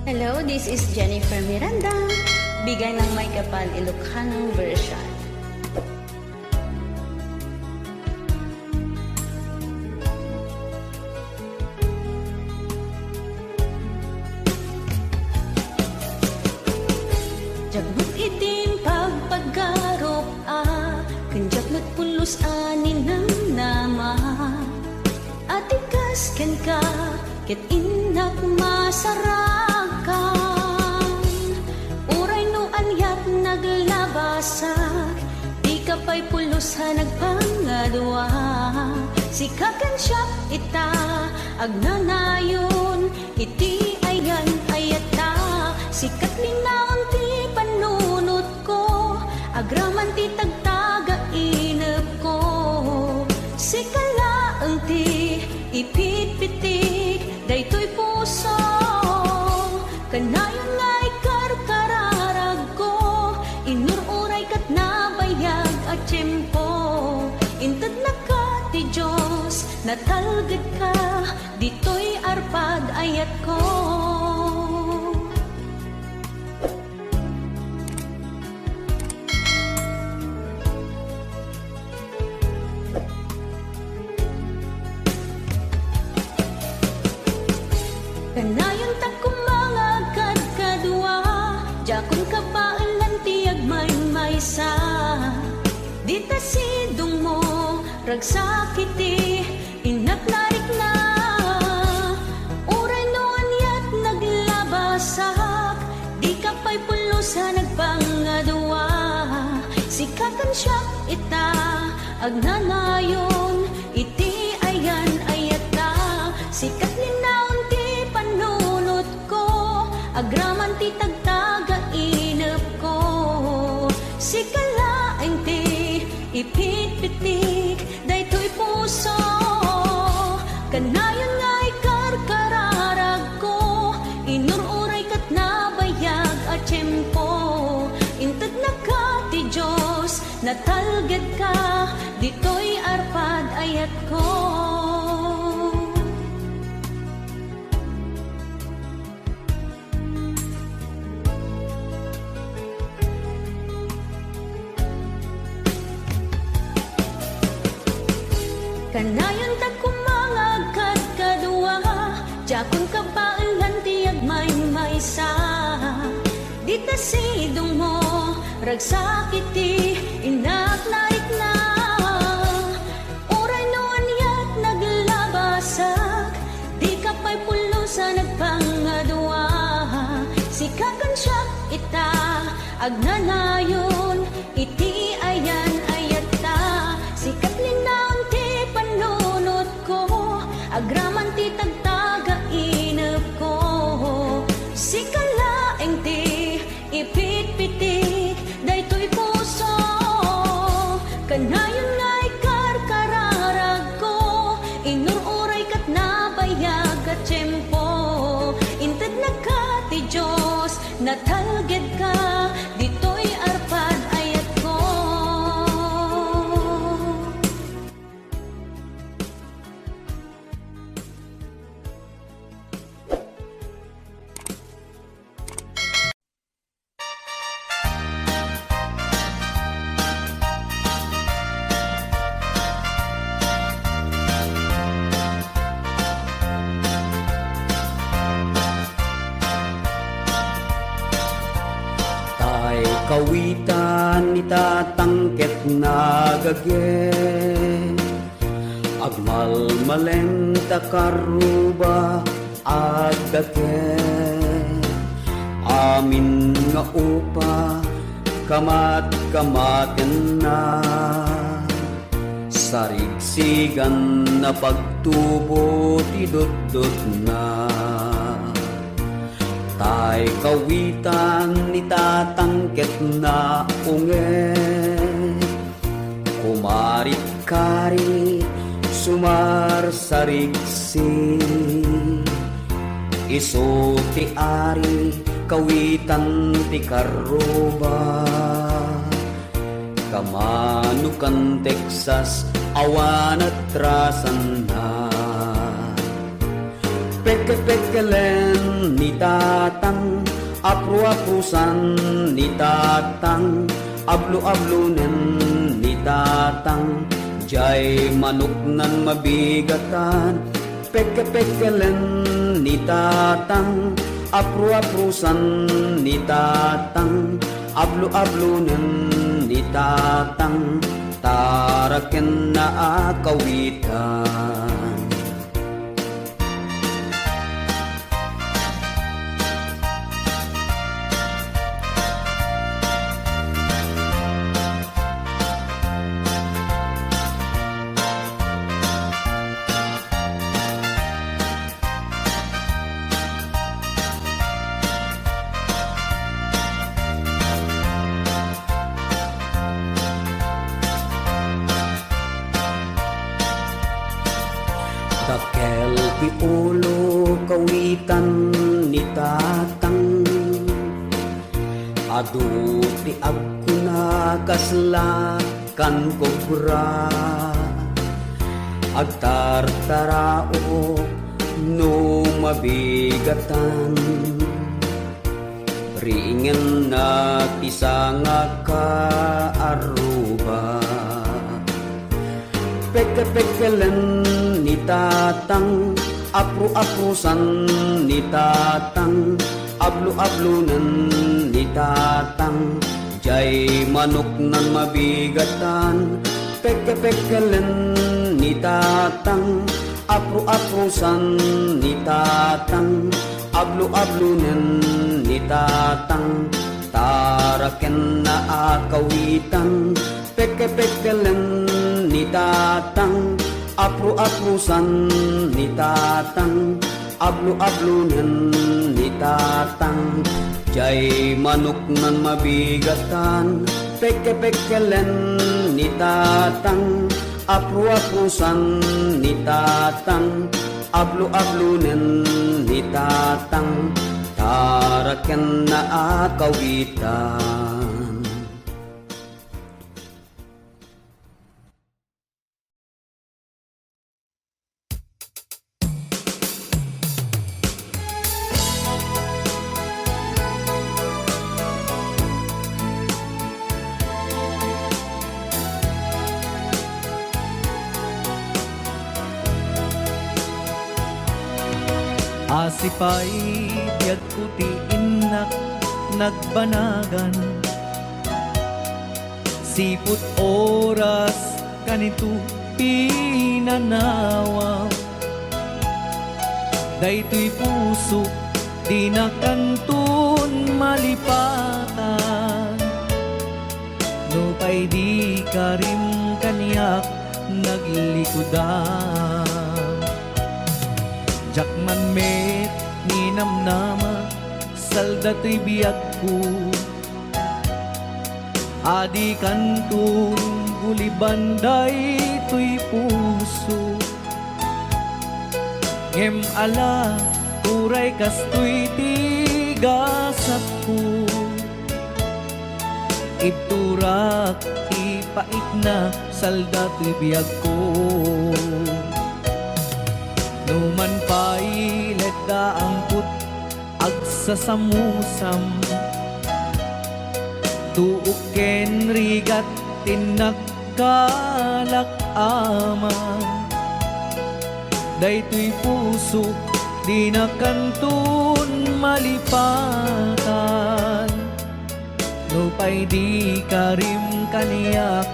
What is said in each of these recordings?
Hello, this is Jennifer Miranda. Bigay ng may kapal Ilocano version. Jagbut itim pagpagarop kanjak nagpulos anin ng nama. Atikas ken ka ket inak masarakan. Uray no anyat naglabasak, di ka pa'y pulos ha nagpangadwa. Sikakan siya ita agnanayon, iti ayan ayata. Sikat linaon ti panunot ko, agraman ti tagtaga inep ko. Sikala ang ti ipit-pitik, daytoy puso. Kanayon nga'y karkararag ko, inururay kat nabayag at tiyempo. Intad na ka ti Diyos, natalgad ka, dito'y arpad ayat ko. Kanayon ta kumangagad kadua, jakon kapailan tiyag may-maysa. Dita sidong mo, ragsakiti, inak narik na. Uray noon yat naglabasak, di ka pa'y pulusa nagpangadua. Sikakan siya ita, agnanayon, iti ayan ayata. Sikat linaon ti panunot ko, agraman ti tagtaga inep ko. Sikalaeng ti ipit-pitik, daytoy puso. Kanayon nga'y karkararag ko, inururay kat nabayag at tiyempo. Intad na ka ti Diyos, natalgad ka, dito'y arpad ayat ko. Kanayon ta kumangagad kadua, jakon kapailan tiyag may-maysa. Dita sidong mo, ragsakiti, inak narik na. Uray noon yat naglabasak, di ka pa'y pulusa nagpangadua. Sikakan siya ita, agnanayon, iti ayan ayata. Sikat linaon ti panunot ko, agraman ti tagtaga inep ko. Sikalaeng ti ipit-pitik, daytoy puso. Kanayon nga'y karkararag ko, inururay kat nabayag at tiyempo. Intad na ka ti Diyos, natalgad ka, dito'y arpad ayat ko. Kawitan itatangket nagage, agmalmaleng takaruba agdake. Amin nga upa kamat-kamaten na, sarigsigan na pagtubo ti dot-dot na. Tay kawitan itatangket na unge, kumarit-kari sumarsarigsi. Isu ti ari kawitan ti karuba, kamanukan Texas awan at trasan na. Peke-pekelen ni tata tatang, apru-aprusan ni tatang, ablu-ablunen ni tatang, jay manok nan mabigatan, peke-pekelen ni tatang, apru-aprusan ni tatang, ablu-ablunen ni tatang, taraken na akawitan. Dakel ti ulo kawitan ni tatang, adu ti agkuna kaslakan kobra, agtartarao no mabigatan, ringen na tisanga ka aruba, peke-pekelen ni tatang, apru-aprusan ni tatang, ablu-ablunan ni tatang, jay manok nan mabigatan, peke-pekelen ni tatang, apru-aprusan ni tatang, ablu-ablunan ni tatang, taraken na akawitan, peke-pekelen ni tatang, apru-aprusan ni tatang, ablu-ablunan ni tatang, jay manok nan mabigatan, peke-pekelen ni tatang, apru-aprusan ni tatang, ablu-ablunan ni tatang, taraken na akawitan. Asipay biyag puti inak nagbanagan, siput oras kanito pinanawa, daytoy puso di na kantun malipatan, no pay di karim kaniyak naglikudan. Jakman met ni namnama salda to'y biyag ko, adi kantun gulibanday to'y puso, ngem ala uray kasto'y tigasat ko, ibturak ipait na salda to'y biyag ko. Numan pa'y leda ang put agsasamusam, tuuken rigat tinagkalak aman, daytoy puso di na kantun malipatan, no pa'y di karim kaniyak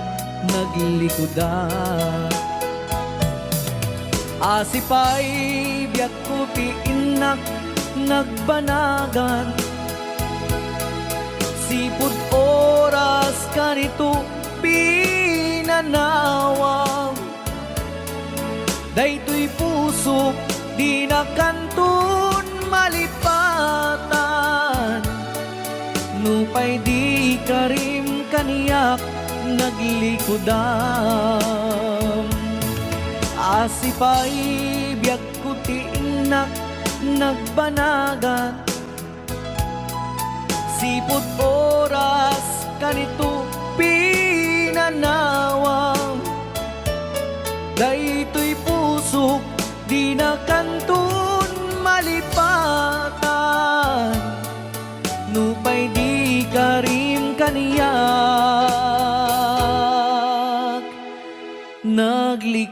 naglikudan. Asipay biyag ko ti inak nagbanagan, sipud oras kanito pinanawa, daytoy puso di na kantun malipatan, no pa'y di karim kaniyak naglikudan. Asipay biyag ko ti inak nagbanagan, sipud oras kanito pinanawa, daytoy puso di na kantun malipatan,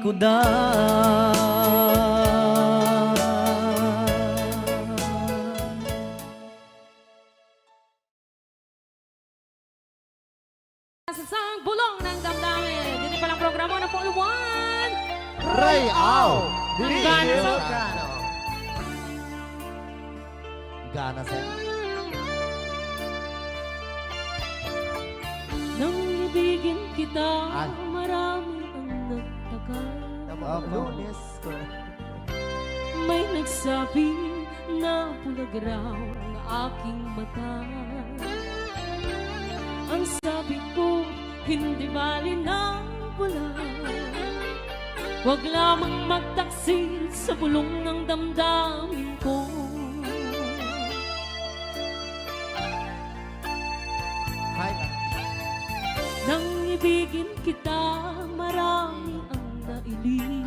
ko da. Sa sang bulong ng damdamin. Dito palang programa na po iwan. Ray Au! Gana sa... Gana sa... Nang ibigin kita, Ay. marami ang nagtaka. Lunes. May nagsabi na bulag raw ang aking mata. Ang sabi ko, hindi bali ng bulan. Huwag lamang magtaksil sa bulong ng damdamin ko. Hi. Nang ibigin kita, marami ang nailing.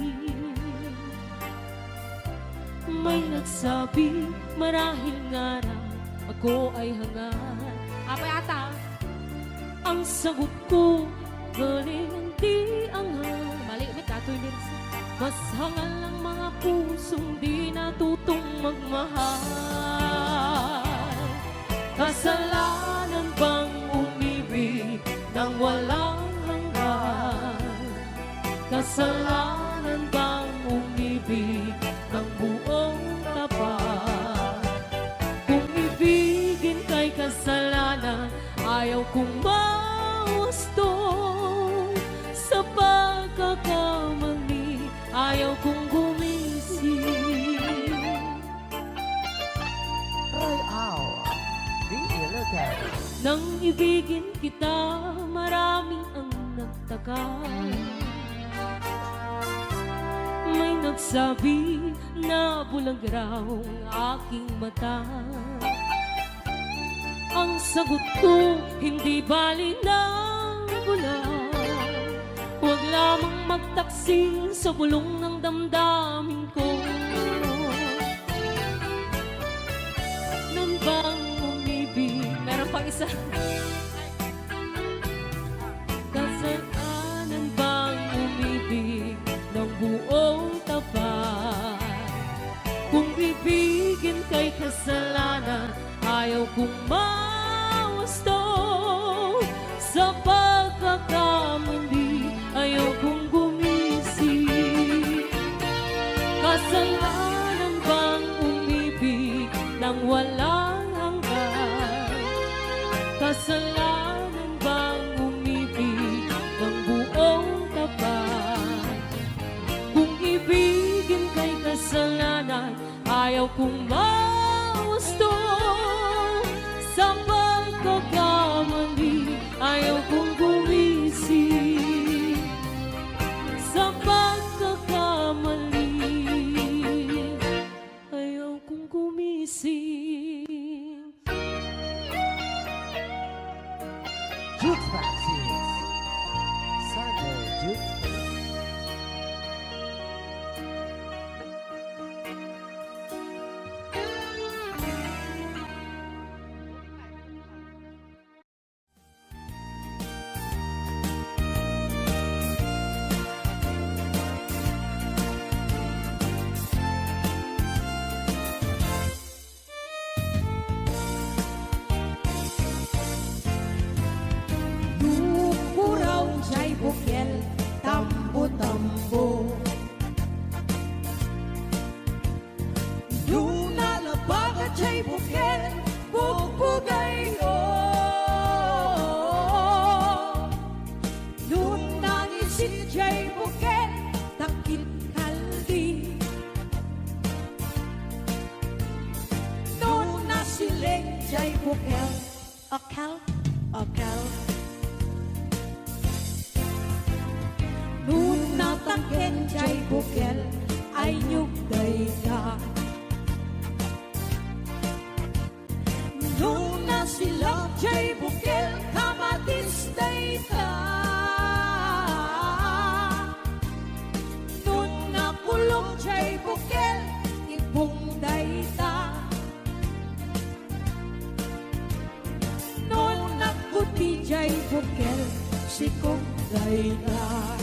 May nagsabi, marahil nga raw ako ay hangat. Apa yata? Ang sagot ko, galing hindi anghang. Mali, may katoy lyrics. Mas hangal ang mga pusong di natutong magmahal. Kasalanan bang umibig nang walang hanggan? Kasalanan bang umibig ng buong tapat? Kung ibigin kay kasalanan, ayaw kong mahusto. Sa pagkakamali, ayaw kong gumising. Ray Au! Di ilugan. Nang ibigin kita, marami ang nagtaka. May nagsabi na bulag raw ang aking mata. Ang sagot ko, hindi bali ng bulan. Huwag lamang magtaksil sa bulong ng damdamin ko. Nang bang umibig, meron pang isa. Kasalanan bang umibig ng buong tapat? Kung ibigin kay kasalanan, ayaw kong mawasto. Sa pagkakamali, ayaw kong gumising. Kasalanan bang umibig nang walang hanggan? Kasalanan bang umibig ng buong tapat? Kung ibigin kay kasalanan, ayaw kong mawasto. Sa pagkakamali, ayaw kong gumising. Sa pagkakamali, ayaw kong gumising. Jukes Vaccines. Sunday Jukes. Dukuraw jay bukel, tambo-tambo. Lunalabaga jay bukel, bubugay o. Lunangisit jay bukel, takil kaldi. Nunasiling jay bukel, akal, akal. Nunatangken jay bukel, ay nyugday ka. Nuna sila jay bukel, kamatistay ka. Nuna kulong jay bukel, ibungday ta. Nuna kuti jay bukel, sikong day ta.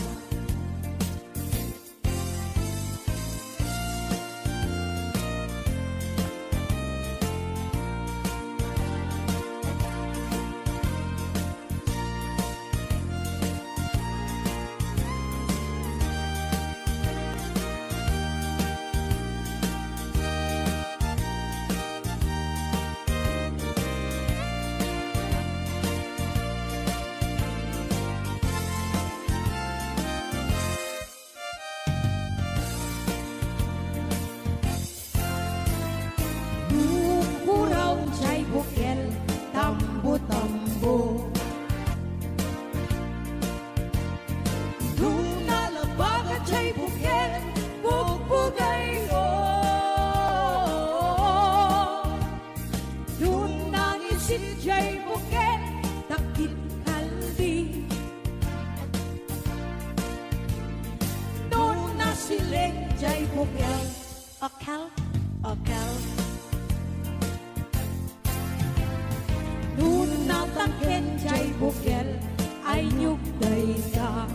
ay nyugday ka.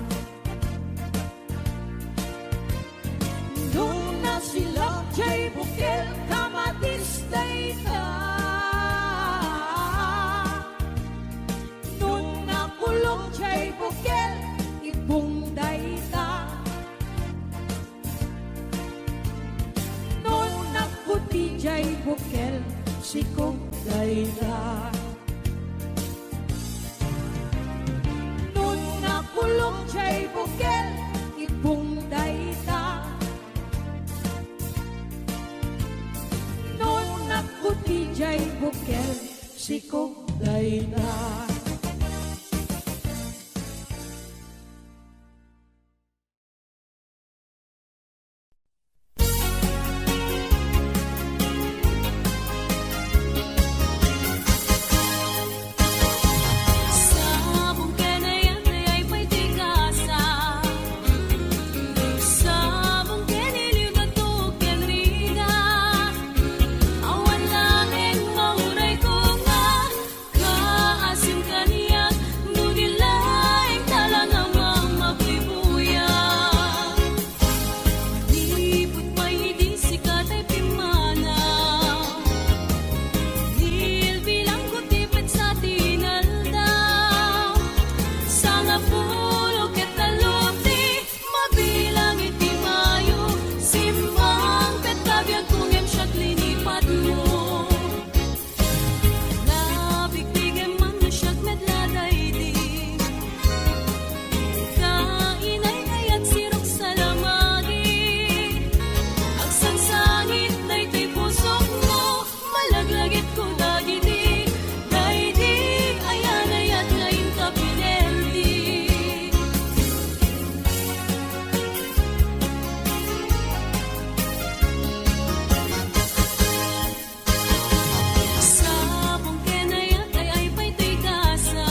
Nung nasilak jay bukel kamatistay ka. Nung nakulong jay bukel ibungday ka. Nung naputi jay bukel sikugday ka. Nung nakulong jay bukel ibungday ka. Nung naputi jay bukel sikugday ka. Sabong kanayan ay may tigasa. Sabong kaniliw na tuken riga. Awan langeng mauray ko nga. Kaasim kaniyak nudilaing talangang mamakibuya. Lipot may di sikat ay pimana. Nilbilang ko tipid sa tinaldaw. Sa nga pulo ketalupti, mabilang iti mayo. Simbang petabiyag kung emsyat linipat mo. Nabigtigem man na siyag medladay di. Kainay kayat sirok sa lamagi. Agsangsangit na ito'y pusok mo. Malaglagit ko dagiti. Daydi ayan ayat ngayon ka pineldi. Sabong kenayat ay pa'y tigasa.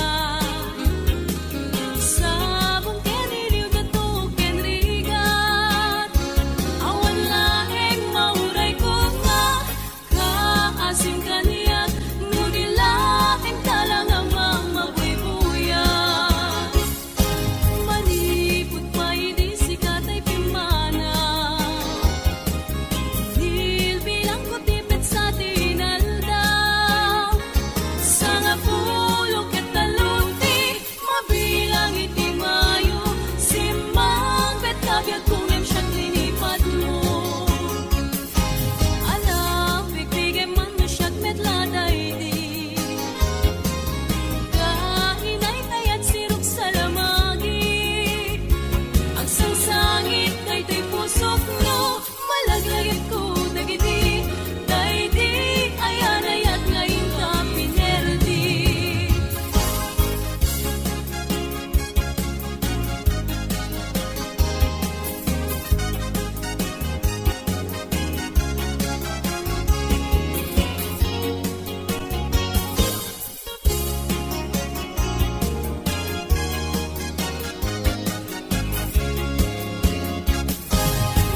Sabong keniliw na tuken rigat. Awan laheng mauray ko nga. Kaasim kaniyak nudilaing talangang mamabuya. Malipot pa'y di sikat ay pimana. Nilbilang ko tipid sa tinaldaw. Sa nga pulo ketalupti, mabilang iti mayo. Simbang petabiyag kung emsyat linipat mo. Alam, bigtigem man na siyag medladay di. Kainay kayat sirok sa lamagi. Ang sangsangit ay to'y pusok mo. Malaglagit ko dagiti. Daydi ayan ayat ngayon ka pinerdi.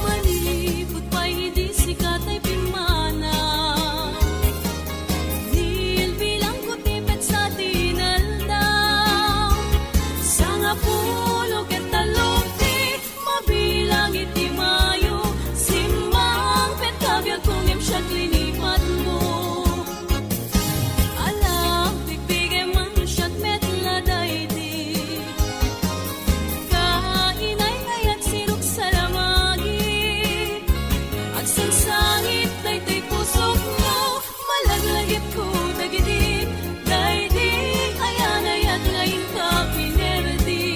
Malipot pa'y di sikat ay pimana. Nilbilang ko tipid sa tinaldaw. Sa nga pulo ketalupti, mabilang iti mayo. Simbang petabiyag kung emsyat linipat mo. Alam, bigtigem man siyat medladay di. Kainay kayat sirok sa lamagi. Agsangsangit na ito'y pusok mo. Malaglagit ko dagiti. Daydi ayan ayat ngayon ka pinerdi.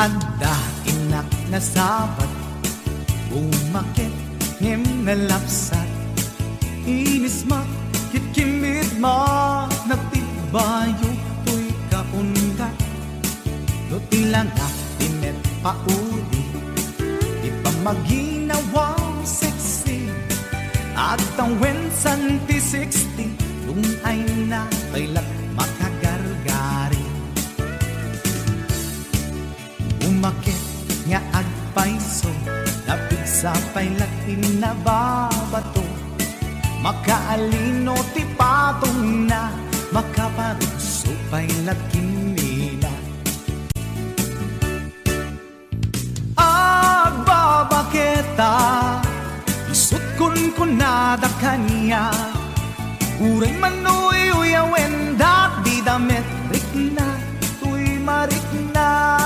Anda inak na sabat Umakit ngem na lapsat Inis ma Kit kimit ma Nagtig bayo to'y kaundat no tila nga tinet pauli di pa maginawa sexy at ang wensan ti 60 nung ay na kailat makagargari umakit nga agpaiso napigsa pailat inababato makaalino ti patong na makaparugso pailat kinila agbabaketa isut kun nada kanya uray manoy uyawen dak di damit rikna tuy marikna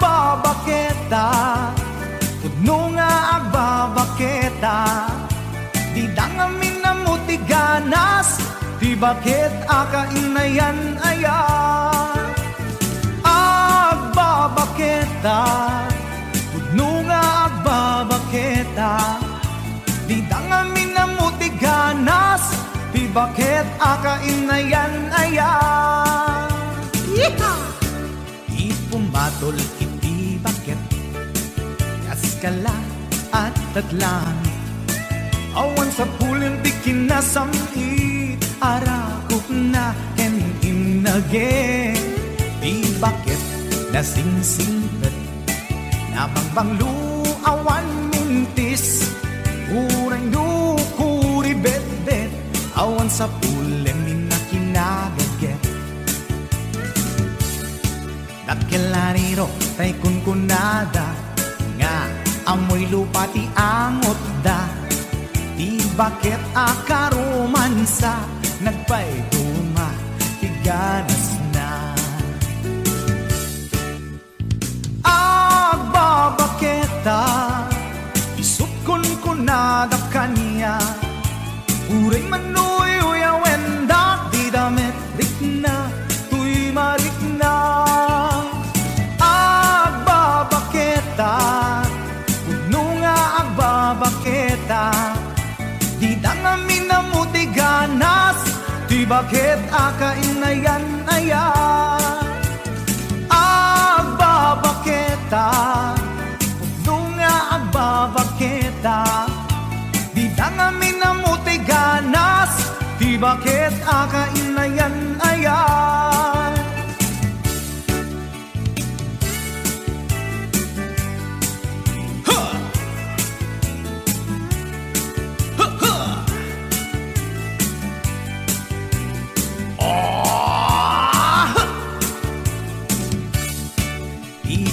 agbabaketa pudno nga agbabaketa di dangamin na mutiganas di bakit akainayan aya agbabaketa pudno nga agbabaketa di dangamin na mutiganas di bakit akainayan aya ipumatol iti bakit kaskala at tatlang awan sa pulin di kinasamit arakop na ken inage di bakit nasingsingpet nabangbanglu awan mintis uray nukuri bet-bet awan sa pulin minakinaget dakilariro tay kunkunada nga amoy lupa ti angot da di bakit akaromansa nagpaiduma ti ganas na agbabaketa isut kunkunada kanya uray manoy uyawen dak di damit rikna tuy marikna agbabaketa pudno nga agbabaketa di dangamin na mutiganas di bakit akainayan aya agbabaketa pudno nga agbabaketa di dangamin na mutiganas di bakit akainayan aya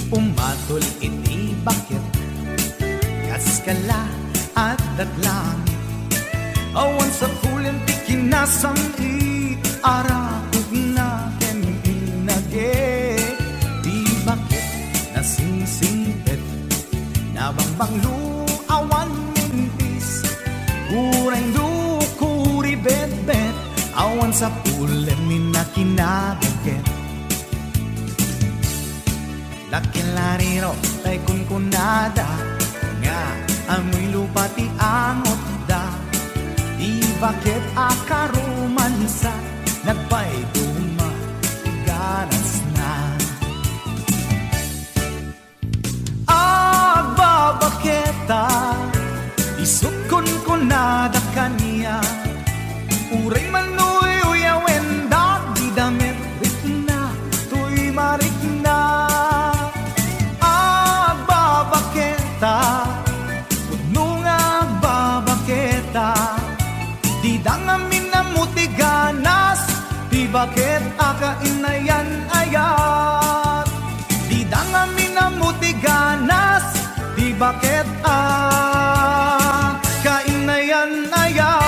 umatol iti bakit kaskala at datlang awan sa pulin ti kinasamit arakog na ken inage di bakit nasingsingpet nabangbanglu awan mintis uray dukuri bet-bet awan sa pulin minakinaget lakilariro tay kunkunada nga amoy lupa ti angot da di bakit akaromansa nagpaiduma ganas na agbabaketa isut kunkunada kanya uray manoy uyawen dak di damit rikna tuy marikna pudno nga agbabaketa di dangamin na mutiganas di bakit akainayan ayat di dangamin na mutiganas di bakit akainayan ayat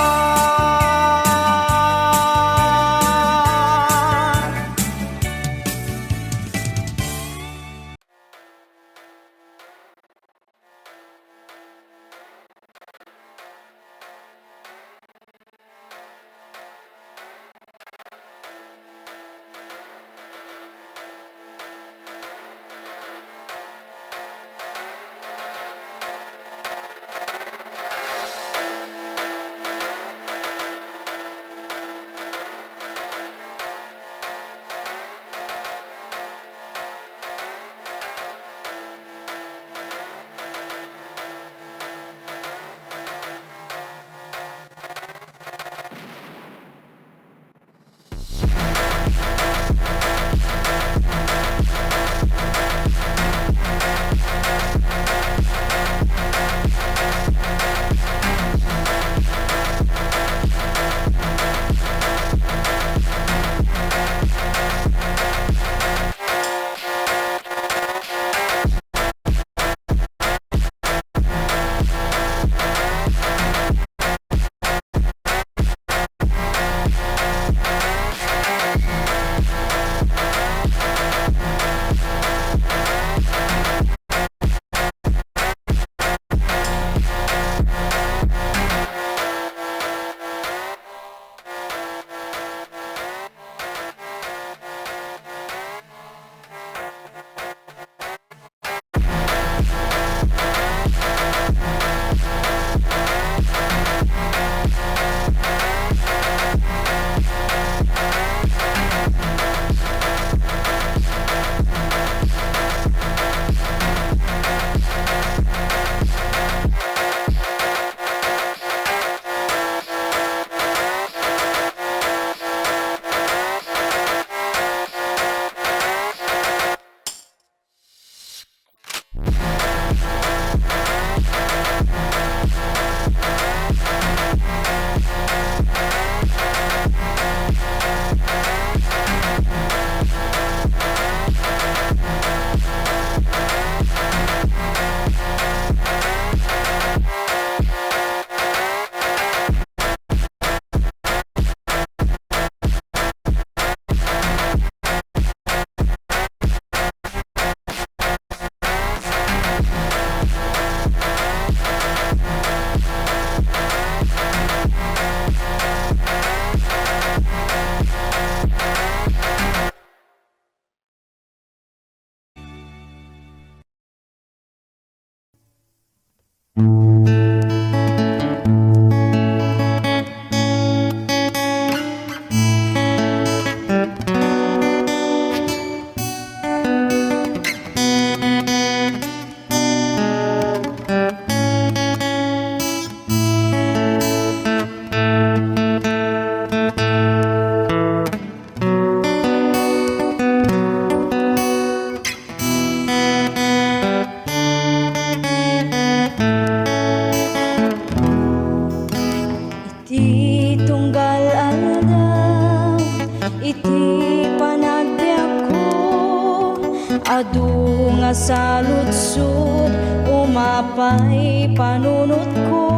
Adu nga sa lutsod, umapay panunot ko.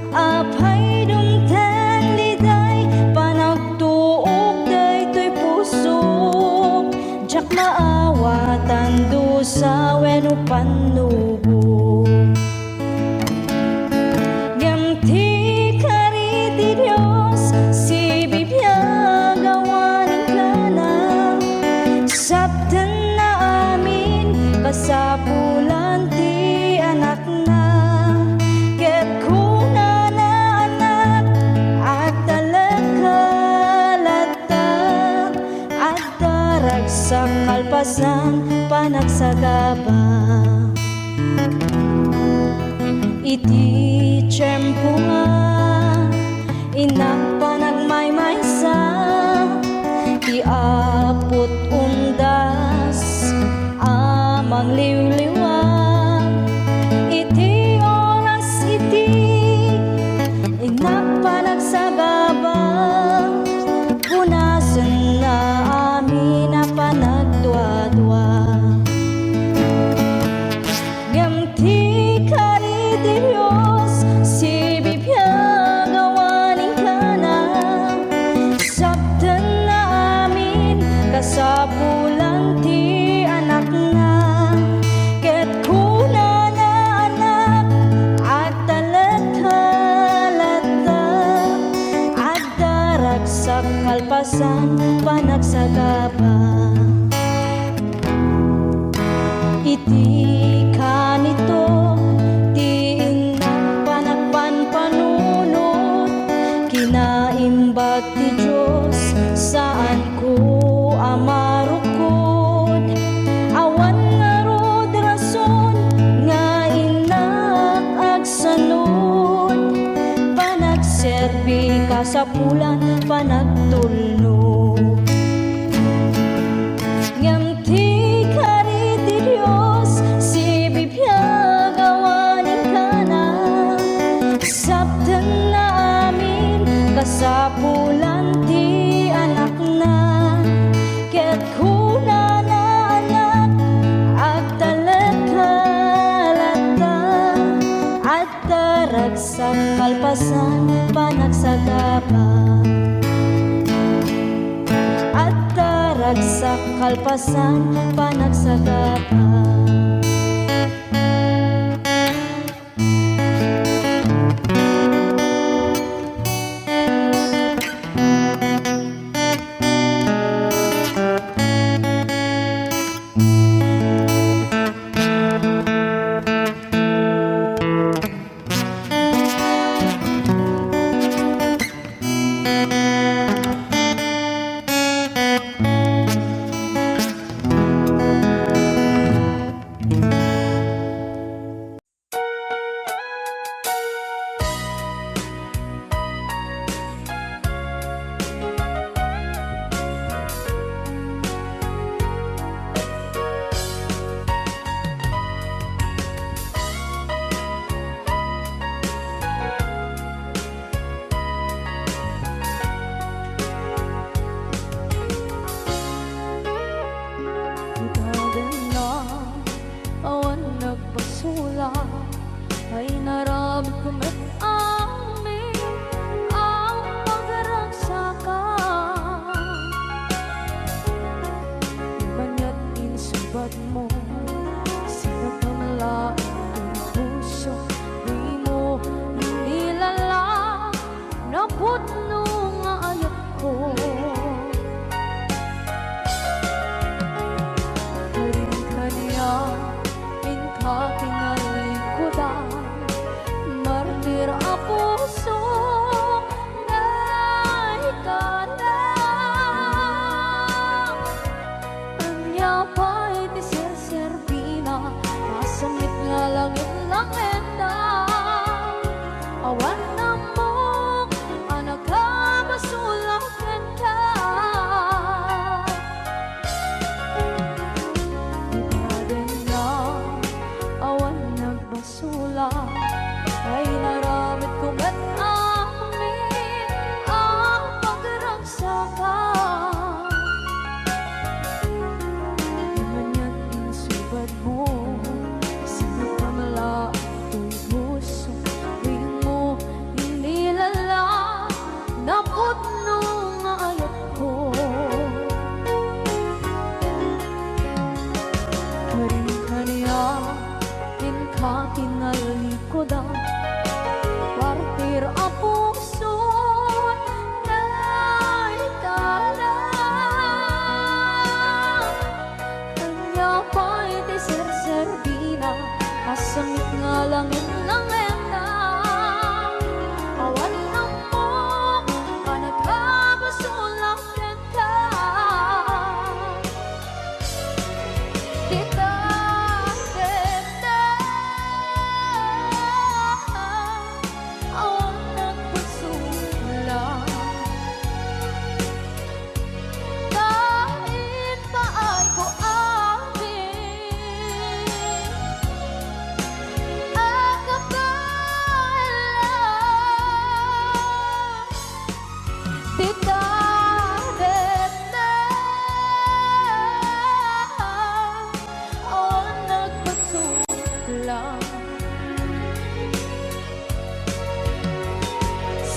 Apay dumteng liday, panagtuok daytoy puso. Jak maawatan dusa wenno panubo. Ganti kari ti Dios, si bibiyag awanin ka na. Sabten na amin, kasapulan ti anak na. Ket kuna na anak, at talagkalata. At darag sa kalpasan, panagsagaba. Iti tiyempo nga, inak pa nagmaymaysa. Iapot undas, amang liwliwag. Iti oras iti, inak pa nagsagaba. Punasan na amin na panagdwa-dwa. Gamti kari ti Dios, si bibiyag awanin ka na. Sabten na amin, kasapulan ti anak na. Ket kuna na anak, at talagkalata. At darag sa kalpasan, panagsagaba. Iti kanito, ti inak panagpanpanunot. Kinaimbag ti Diyos, saan ko amarukod. Awan nga rod rason, nga inak agsanod. Panagserbi ka sa pulan, panagtulnog. Ngamti kari ti Dios, si bibiyag awanin ka na. Sabten na amin, kasapulan ti anak na. Ket kuna na anak, at talagkalata. At darag sa kalpasan, panagsagaba. At darag sa kalpasan, panagsagaba. Ay narami ko met amin ang pagragsakan. Banya't insubat mo, sinagkamala ang puso. Di mo nilala na putno nga ayat ko. Karin kanya, in ka tinalikudan. Martir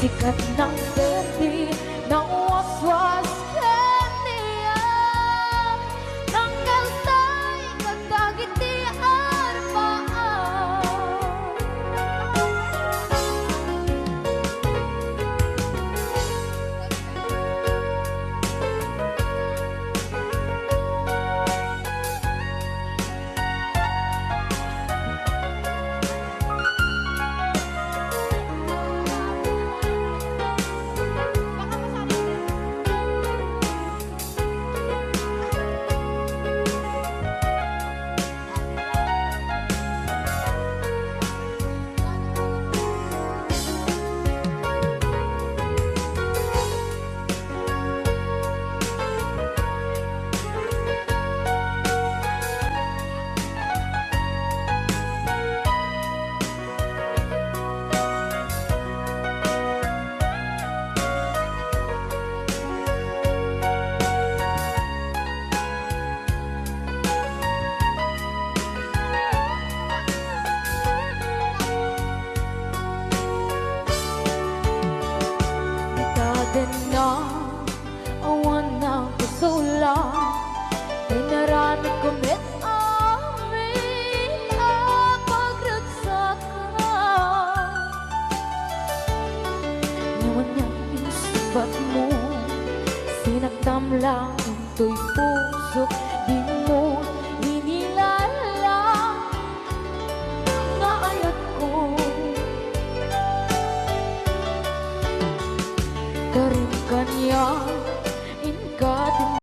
sikat ng gabi ng waswas kaniya tanggal tay katagit di arbaan Dati na awan ng kasula ay narami kumit amin ang pagragsakan Naman niyang isibat mo sinaktam lang into'y puso di mo inilala nga ayat ko Karin kanya in God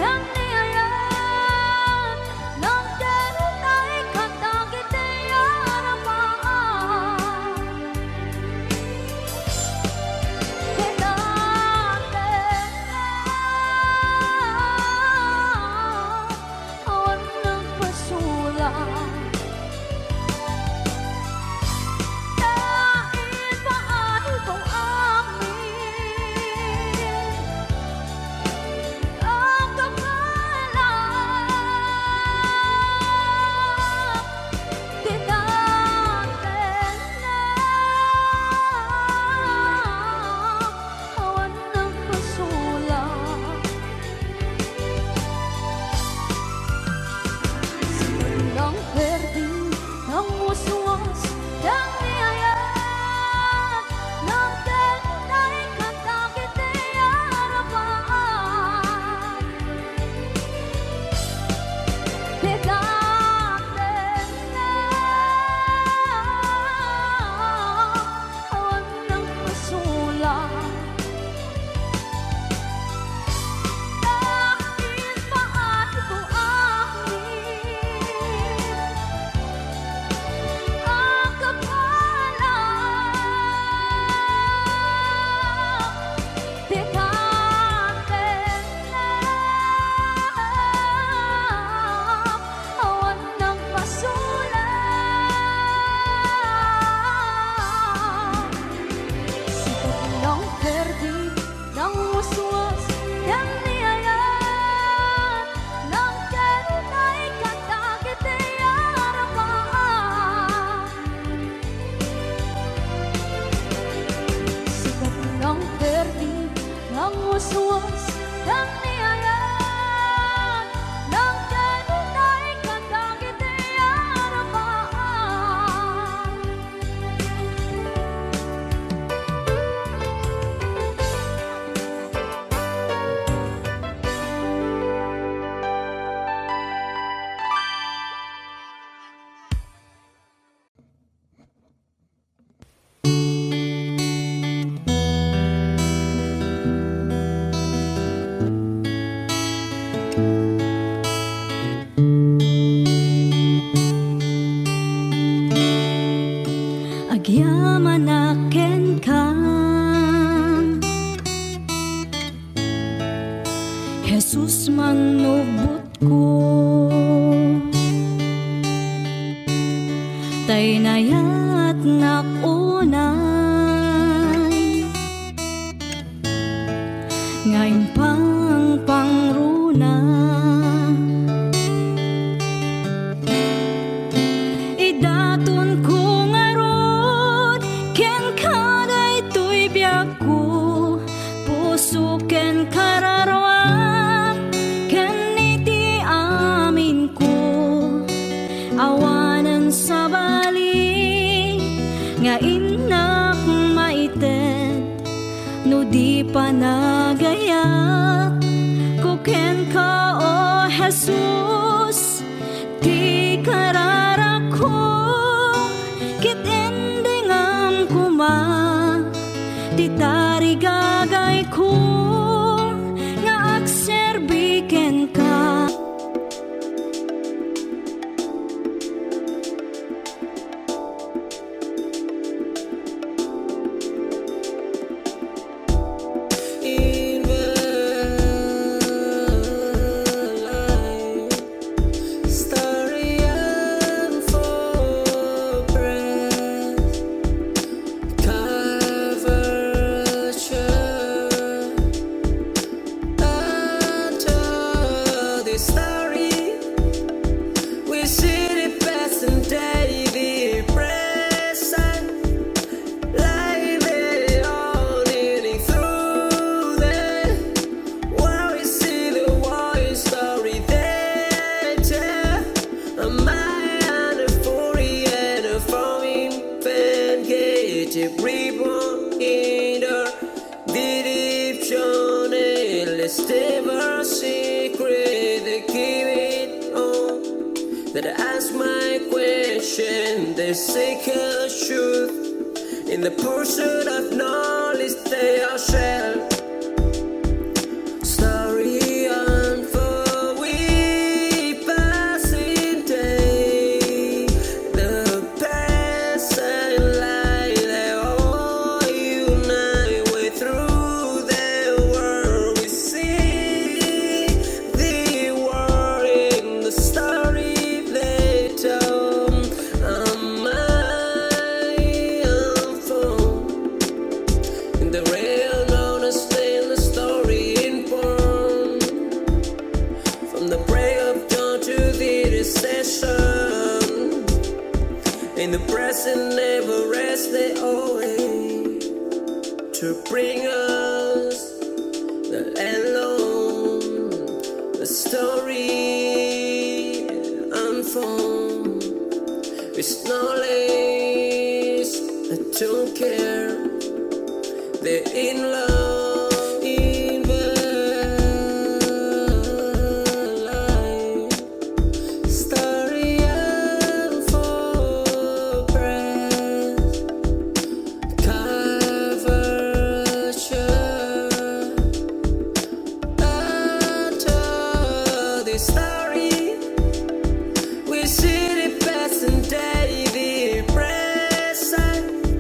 yang niayat ng derutay katagitay aramaan. Awan ng pasulang dahil paano kung amin ang kapalang tinatin na awan ng pasulang. Ng berdeng, ng waswas, ng niyayat, ng delta'y katagitay arapan. Pidaten na awan ng pasulang. Dahil paano kung amin ang kapalang tikaten na awan ng pasulang. Sikat ng perdi, ng waswas, ng niyayat, ng derutay katagitay arapan. Sikat ng perdi, ng waswas, ng niyayat, ng derutay katagitay arapan. Agyaman aken ka, Jesus manubot ko, tay nayat nakunay, ngayon pang pangruna. Idaton ko ngarod, ken kaday tuy biyak ko, puso ken kararwa, ken iti amin ko, awanan sa bali, nga inak maited, no di pa nagayat, ko ken ka o Jesus, ti karara ko, kit endingan kuma, ti tarigagay ko, nga agserbiken ka. Ever secret, they keep it on. That I ask my question, they seek a truth. In the pursuit of knowledge, they are shell. Story unfold. rest and never rest their way to bring us the alone, the story unfold with knowledge that don't care. They're in love in the light. Story unfold, breath cover shirt. After the story, we see the past and day, the present.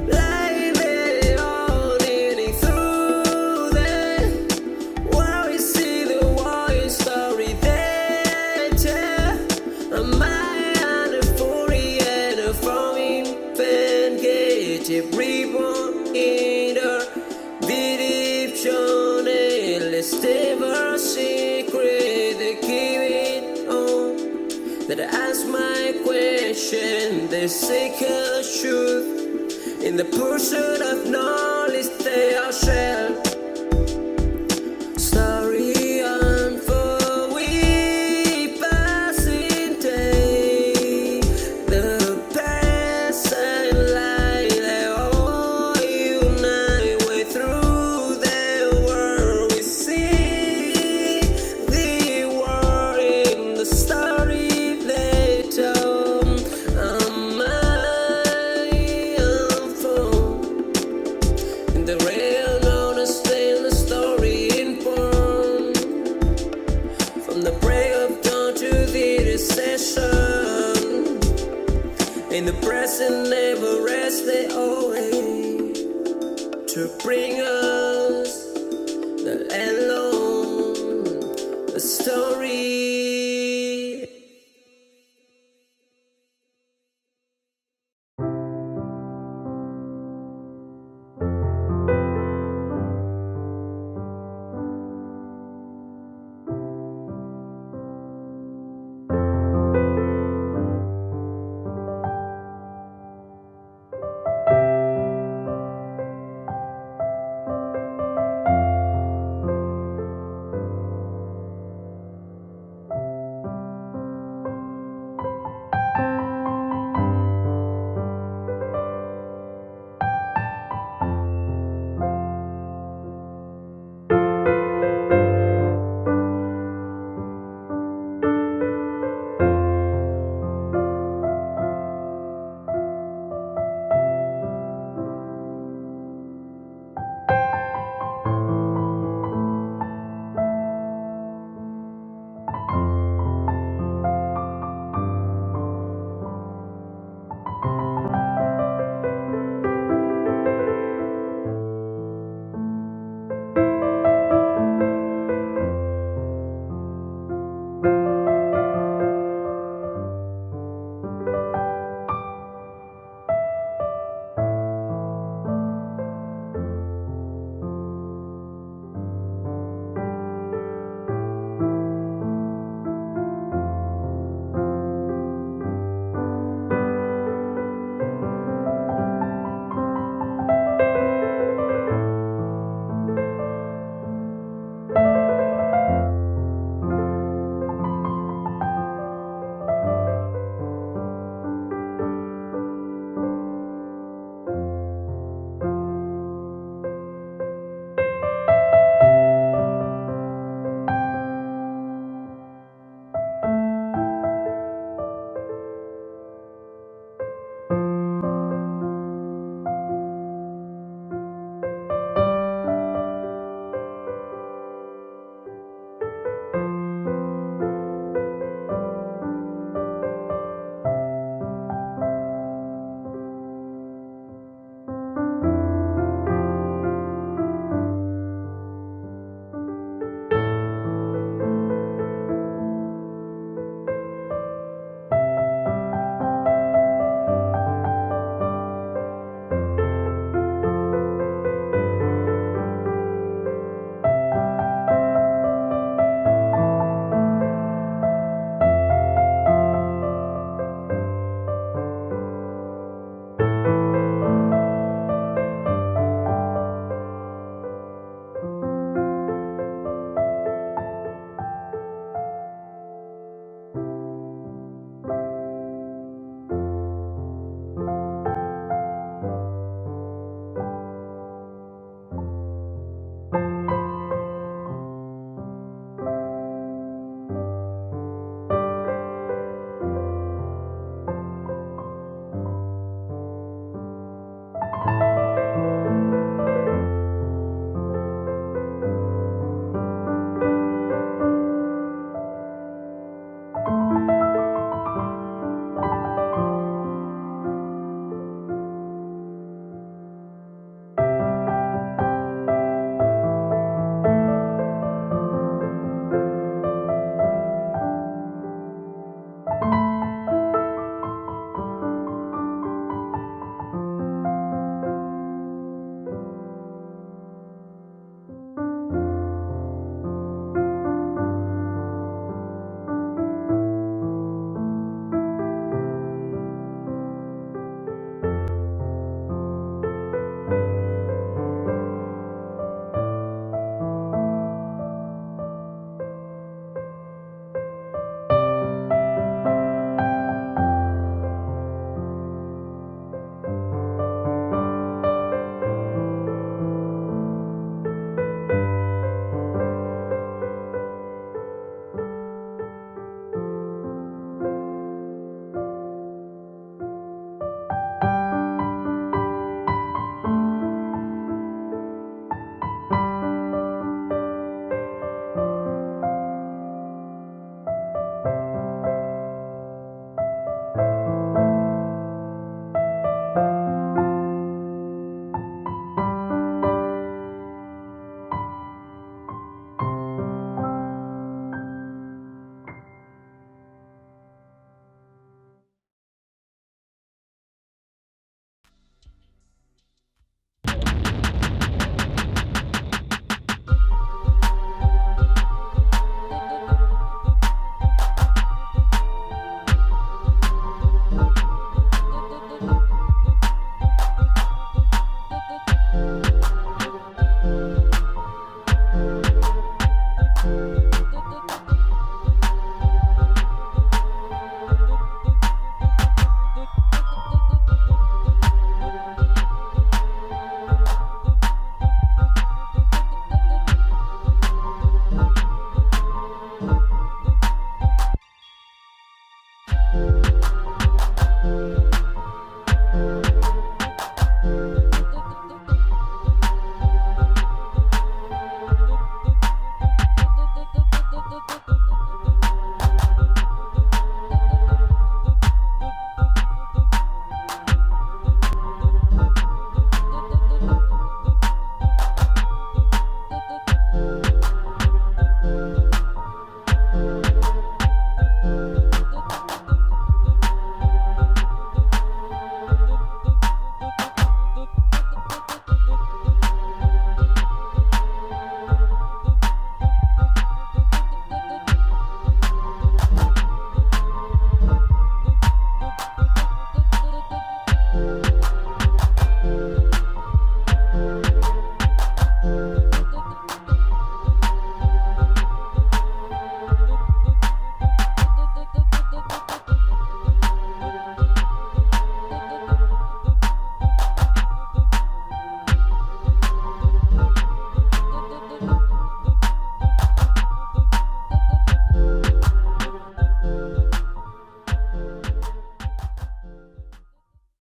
Like they all leading through them. While we see the warrior story they tell. A mind and a fury and a forming engage reborn in the redemption. Let's never secret they keep it on. That ask my question, they seek a truth. In the pursuit of knowledge, they are shall